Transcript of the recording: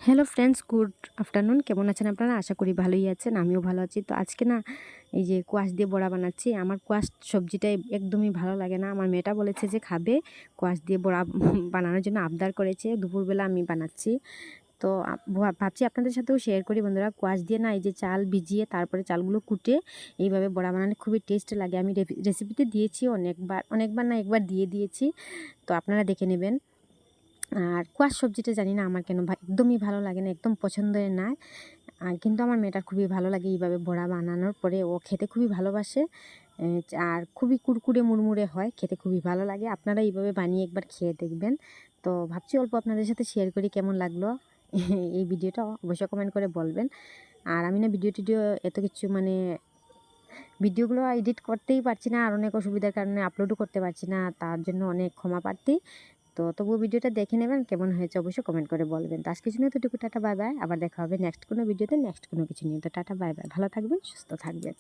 Hello friends, good afternoon. কেমন আছেন আপনারা? আশা করি ভালোই আছেন, আমিও ভালো আছি। তো আজকে না এই যে কোয়াশ দিয়ে বড়া বানাচ্ছি। আমার কোয়াশ সবজিটা একদমই ভালো লাগে না। আমার মেয়েটা বলেছে যে খাবে, কোয়াশ দিয়ে বড়া বানানোর জন্য আবদার করেছে। দুপুরবেলা আমি বানাচ্ছি। তো ভাবছি আপনাদের সাথেও শেয়ার করি বন্ধুরা। কোয়াশ দিয়ে না এই যে চাল ভিজিয়ে তারপরে চালগুলো কুটে এইভাবে বড়া বানালে খুবই টেস্ট লাগে। আমি রেসিপিতে দিয়েছি অনেকবার না একবার দিয়ে দিয়েছি। তো আপনারা দেখে নেবেন। আর কোয়াশ সবজিটা জানি না আমার কেন একদমই ভালো লাগে না, একদম পছন্দের না। কিন্তু আমার মেয়েটার খুবই ভালো লাগে এইভাবে বড়া বানানোর পরে, ও খেতে খুবই ভালোবাসে। আর খুবই কুরকুরে মুড়মুড়ে হয়, খেতে খুবই ভালো লাগে। আপনারা এইভাবে বানিয়ে একবার খেয়ে দেখবেন। তো ভাবছি অল্প আপনাদের সাথে শেয়ার করি, কেমন লাগলো এই ভিডিওটা অবশ্যই কমেন্ট করে বলবেন। আর আমি না ভিডিও টিডিও এত কিছু ভিডিওগুলো এডিট করতেই পারছি না, আর অনেক অসুবিধার কারণে আপলোডও করতে পারছি না, তার জন্য অনেক ক্ষমা প্রার্থী। তো তবুও ভিডিওটা দেখে নেবেন, কেমন হয়েছে অবশ্যই কমেন্ট করে বলবেন। তো আজকে জন্য এতটুকু, টাটা বাই বাই। আবার দেখা হবে নেক্সট কোনো ভিডিওতে, নেক্সট কোনো কিছু নিয়ে। তো টাটা বাই বাই, ভালো থাকবেন, সুস্থ থাকবেন।